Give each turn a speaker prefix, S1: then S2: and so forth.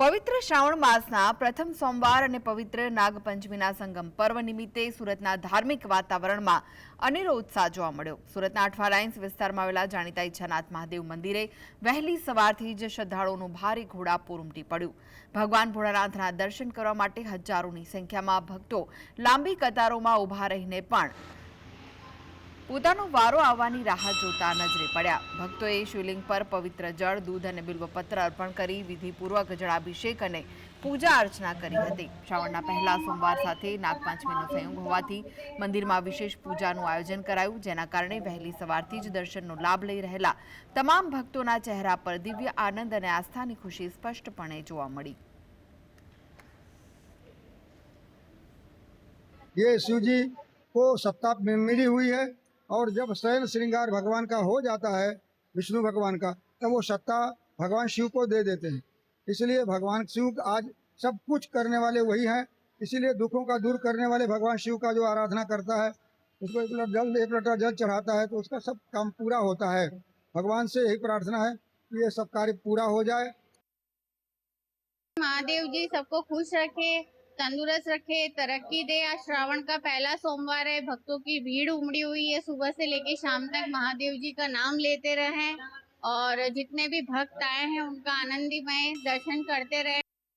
S1: પવિત્ર શ્રાવણ માસના પ્રથમ સોમવાર અને પવિત્ર નાગપંચમીના સંગમ પર્વ નિમિત્તે સુરતના ધાર્મિક વાતાવરણમાં અનેરો ઉત્સાહ જોવા મળ્યો। સુરતના અઠવા લાઇન્સ વિસ્તારમાં આવેલા જાણીતા ઈચ્છાનાથ મહાદેવ મંદિરે વહેલી સવારથી જ શ્રદ્ધાળુઓનું ભારે ઘોડાપૂર ઉમટી પડ્યું। ભગવાન ભોળાનાથના દર્શન કરવા માટે હજારોની સંખ્યામાં ભક્તો લાંબી કતારોમાં ઊભા રહીને પણ પોતાનો વારો આવવાની રાહ જોતા નજરે પડ્યા। ભક્તોએ શિવલિંગ પર પવિત્ર જળ, દૂધ અને બિલ્વપત્ર અર્પણ કરી વિધિપૂર્વક જળાભિષેક અને પૂજા અર્ચના કરી હતી। શ્રાવણના પહેલા સોમવાર સાથે નાગપંચમીનો સંયોગ હોવાથી મંદિરમાં વિશેષ પૂજાનું આયોજન કરાયું, જેના કારણે વહેલી સવારથી જ દર્શનનો લાભ લઈ રહેલા તમામ ભક્તોના ચહેરા પર દિવ્ય આનંદ અને આસ્થાની ખુશી સ્પષ્ટપણે જોવા મળી।
S2: ये शिव जी को सत्ता मिली हुई है और जब शयन श्रृंगार भगवान का हो जाता है, विष्णु भगवान का, तब वो सत्ता भगवान शिव को दे देते हैं। इसलिए भगवान शिव आज सब कुछ करने वाले वही हैं। इसीलिए दुखों का दूर करने वाले भगवान शिव का जो आराधना करता है, उसको एक लोटा जल चढ़ाता है तो उसका सब काम पूरा होता है। भगवान से यही प्रार्थना है कि ये सब कार्य पूरा हो जाए।
S3: महादेव जी सबको खुश रखे, तंदुरुस्त रखे, तरक्की दे। आज श्रावण का पहला सोमवार है, भक्तों की भीड़ उमड़ी हुई है। सुबह से लेके शाम तक महादेव जी का नाम लेते रहें और जितने भी भक्त आए हैं उनका आनंदमय दर्शन करते रहें।